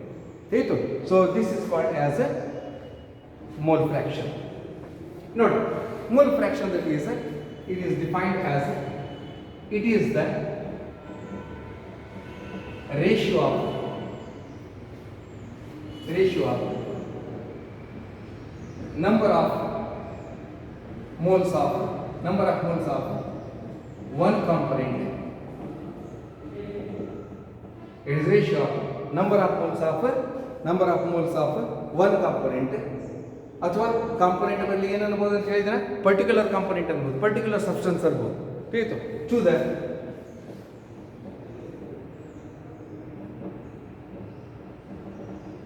ಆಯಿತು. So this is called as a mole fraction. ನೋಡಿ, mole fraction that is it is defined as it is the ratio of number of moles of one component. It is ratio of number of moles of one component. ಅಥವಾ component ಬರಲಿ ಏನು ಅನ್ಬೋದು ಅಂತ ಹೇಳಿದ್ರೆ particular component ಅನ್ಬೋದು, particular substance ಅನ್ಬೋದು. ತಿಳಿತು, to the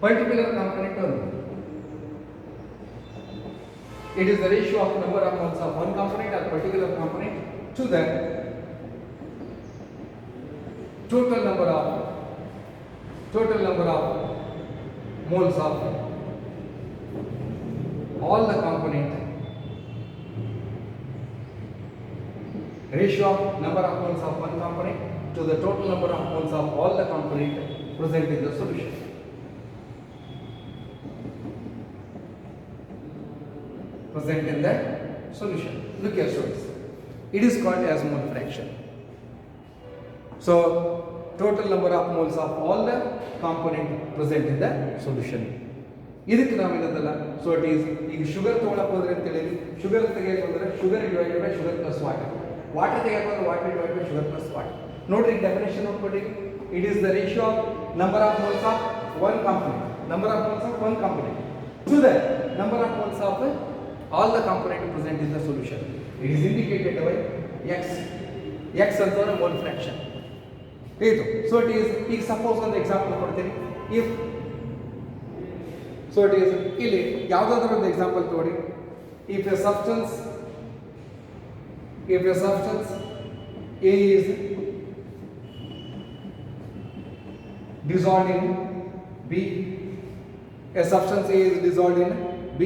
particular component ಅನ್ಬೋದು. It is the ratio of number of moles of one component or particular component to the total number of moles of all the component. Ratio of number of moles of one component to the total number of moles of all the component present in the solution. Present in the solution. Look here, students. It is called as mole fraction. So, total number of moles of all the component present in the solution. ಇದಕ್ಕೆ ನಾವೇನದಲ್ಲ, so it is, ಈಗ sugar ತೊಗೊಳಕ್ಕೆ ಹೋದ್ರೆ ಅಂತ ಹೇಳಿ, sugar ತೆಗೆಯಕ್ಕೆ ಹೋದ್ರೆ sugar divided by sugar plus water, water ತೆಗೆಯಕ್ಕೆ ಹೋದ್ರೆ water divided by sugar plus water. ನೋಡ್ರಿ ಡೆಫಿನೇಷನ್ ನೋಡ್ಕೊಡಿ. It is the ratio of number of moles of one component to the number of moles of all the component present in the solution. It is indicated by x. X ಅಂತಂದ್ರೆ mole fraction. ಇದು so it is, ಈಗ suppose ಒಂದು example ಕೊಡ್ತೀನಿ. If so it is, ಇಲ್ಲಿ ಯಾವುದಾದ್ರೂ ಒಂದು example ತಗೊಳ್ಳಿ. If A substance A is dissolved in B, a substance A is dissolved in B.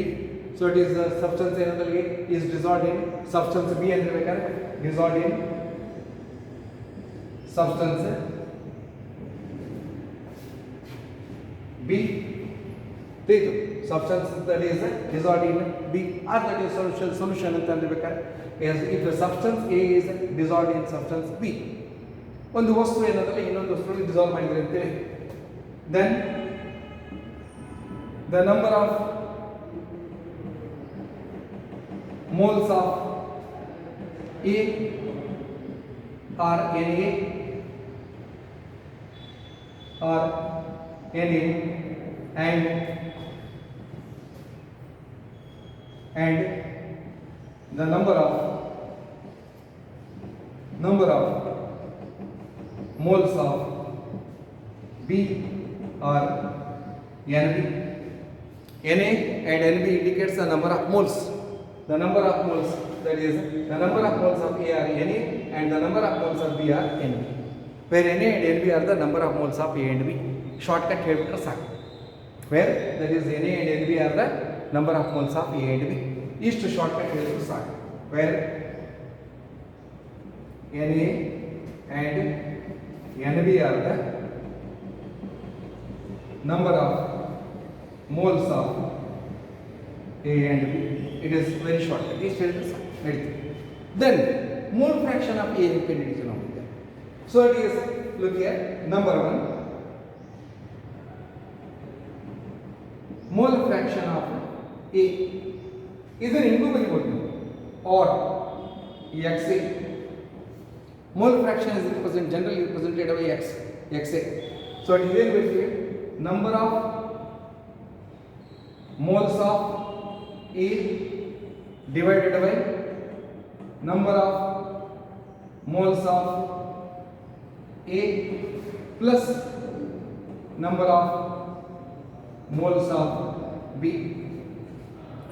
So it is the substance another A is dissolved in substance B and dissolved in substance B. ತಿಳಿದು substance that is dissolved in B or that is solution ಅಂತ ಅಂದಿರ್ಬೇಕಾದ್ರೆ if the substance A is dissolved in substance B, ಒಂದು ವಸ್ತು ಏನಂದ್ರೆ ಇನ್ನೊಂದು ವಸ್ತುವಿಗೆ dissolve ಮಾಡಿದ್ರೆ ಅಂತೇಳಿ, then the number of moles of A or Na or Na and the number of moles of B or NB. Na and NB indicates the number of moles. The number of moles, that is the number of moles of A are Na and the number of moles of B are NB. Where Na and NB are the number of moles of A and B. Shortcut ಹೇಳಿಬಿಟ್ರೆ ಸಾಕು. Where that is Na and NB are the number of moles of A and B. ಇಷ್ಟು shortcut ಹೇಳಿದ್ರು ಸಾಕು. Where Na and NB are the number of moles of A and B. It is very short. ಇಷ್ಟು ಹೇಳಿದ್ರೆ ಸಾಕು, ನಡೀತದೆ. Then mole fraction of A ಕಂಡುಹಿಡಿದು ನಾವು. So it is, look here, number 1, mole fraction of A. ಇದನ್ನು ಹಿಂಗೂ ಬರೀಬಹುದು ನೀವು, or XA. Mole fraction is generally represented by XA. So it is basically number of moles of A divided by number of moles of A plus number of moles of B.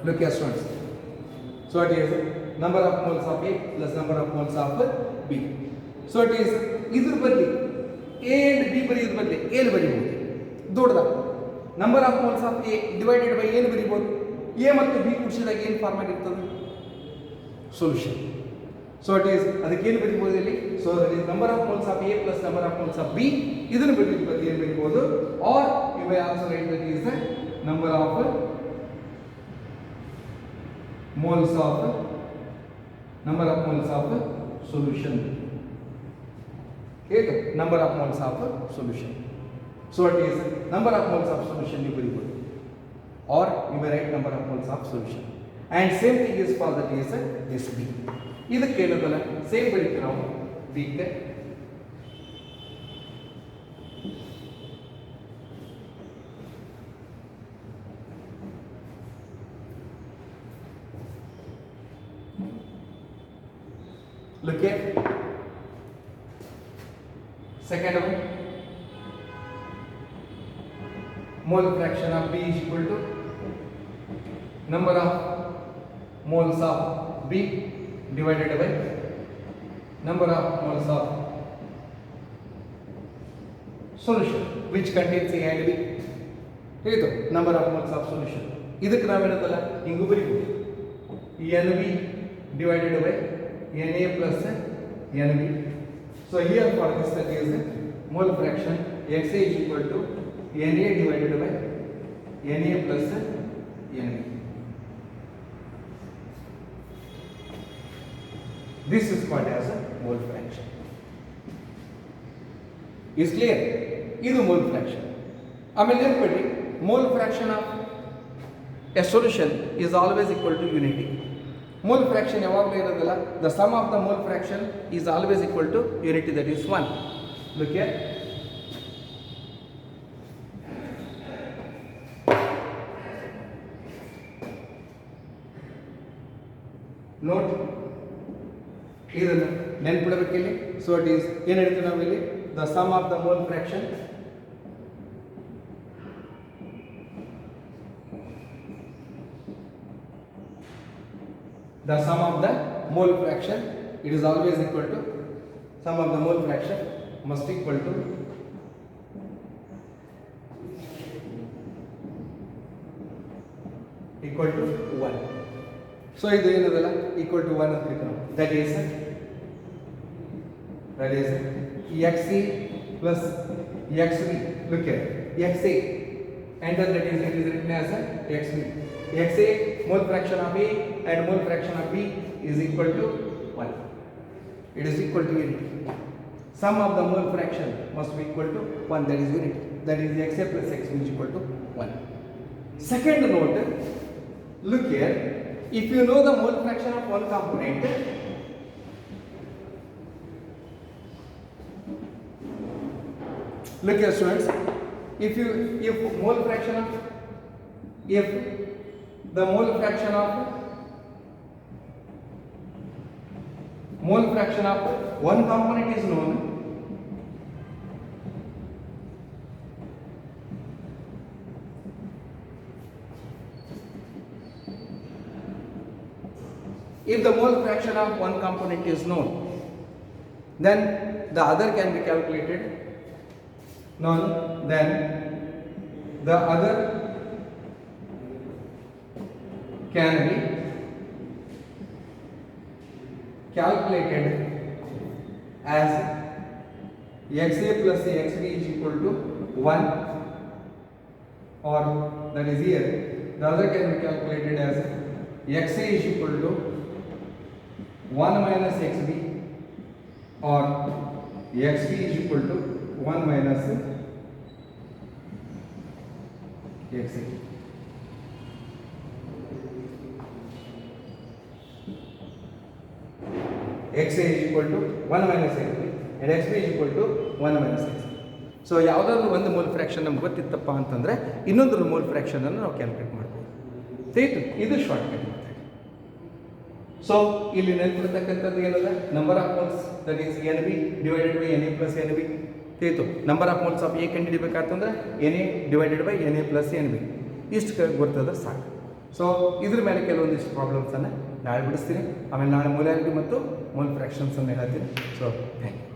Look here students. So it is number of moles of A plus number of moles of B. So it is ಇದ್ರ ಬದಲಿ A and B ಬರೆಯೋದು ಬದಲಿ ಏನು ಬರೀಬಹುದು ದೊಡ್ಡದ number of moles of A divided by ಏನು ಬರೀಬಹುದು, A ಮತ್ತು B ಕೂಡಿಸಿದಾಗ ಏನು format ಇರ್ತದೆ, ಸೊಲ್ಯೂಷನ್. ಸೊ ಇಟ್ ಈಸ್ ಅದಕ್ಕೆ ಏನು ಬರೀಬಹುದು ಇಲ್ಲಿ, so that is number of moles of A plus number of moles of B. ಇದನ್ನು ಬರೀಯೋದು ಬದಲಿ ಏನು ಬರೀಬಹುದು, or you may also write that is number of moles of solution. Okay, number of moles of solution. So it is number of moles of solution you will put, or you may write number of moles of solution. And same thing is for that is this B. ಇದಕ್ಕೆ ಏನದಲ್ಲ same ಬರೀತೀವಿ ನಾವು B ಗೆ. Look here, second one, mole fraction of B is equal to number of moles of B divided by number of moles of solution which contains A and B. ಹೇಳಿತು number of moles of solution. ಇದಕ್ಕೆ ನಾವೇನದಲ್ಲ ಹಿಂಗೂ ಬರೀಬಹುದು, NB divided by Na plus Nb. So here for this that is mole fraction Xa is equal to Na divided by Na plus Nb. This is called as a mole fraction. Is clear? ಇದು mole fraction. ಆಮೇಲೆ ನೆನಪಿಡಿ, mole fraction of a solution is always equal to unity. Mole fraction ಯಾವಾಗಲೂ ಇರೋದಿಲ್ಲ, the sum of the mole fraction is always equal to unity, that is 1. Look here, note ಇದನ್ನು ನೆನಪಿಡಬೇಕು ಇಲ್ಲಿ. So it is ಏನು ಹೇಳ್ತೀವಿ ನಾವು ಇಲ್ಲಿ, the sum of the mole fraction it is always equal to, sum of the mole fraction must equal to equal to 1. So ಇದು ಏನದಲ್ಲ equal to 1 ಅಂತ ನಾವು, that is Xa plus Xb. Look here, Xa and then that is it is written as xb. xa mole fraction of A and mole fraction of B is equal to 1. It is equal to unity. Sum of the mole fraction must be equal to 1, that is unity. That is xa plus xb is equal to 1. Second note, look here, if you know the mole fraction of one component, look here students, if the mole fraction of one component is known, if the mole fraction of one component is known, then the other can be calculated. Known, then the other can be calculated as xa plus xb is equal to 1, or that is here the other can be calculated as xa is equal to 1 minus xb, or xb is equal to 1 minus xa. xa is equal to 1 minus xb and xb is equal to 1 minus xb. So ಯಾವುದಾದ್ರೂ ಒಂದು mole fraction ನಮ್ಗೆ ಗೊತ್ತಿತ್ತಪ್ಪ ಅಂತಂದರೆ ಇನ್ನೊಂದು mole ಫ್ರ್ಯಾಕ್ಷನನ್ನು ನಾವು calculate ಮಾಡ್ಬೋದು. ಇದು short cut method. So ಇಲ್ಲಿ ನೆನಪಿರ್ತಕ್ಕಂಥದ್ದು ಏನಲ್ಲ, number of moles that is N B divided by N A plus N B. Number of moles of A ಕಂಡುಹಿಡಿಬೇಕಾತಂದ್ರೆ N A divided by N A plus N B, ಇಷ್ಟು ಗೊತ್ತದ ಸಾಕು. So ಇದ್ರ ಮೇಲೆ ಕೆಲವೊಂದಿಷ್ಟು ಪ್ರಾಬ್ಲಮ್ಸನ್ನು ನಾಳೆ ಬಿಡಿಸ್ತೀನಿ. ಆಮೇಲೆ ನಾಳೆ ಮೂಲಾರಿಟಿ ಮತ್ತು ಮೋಲ್ ಫ್ರ್ಯಾಕ್ಷನ್ಸನ್ನು ಹೇಳ್ತೀನಿ. So thank you.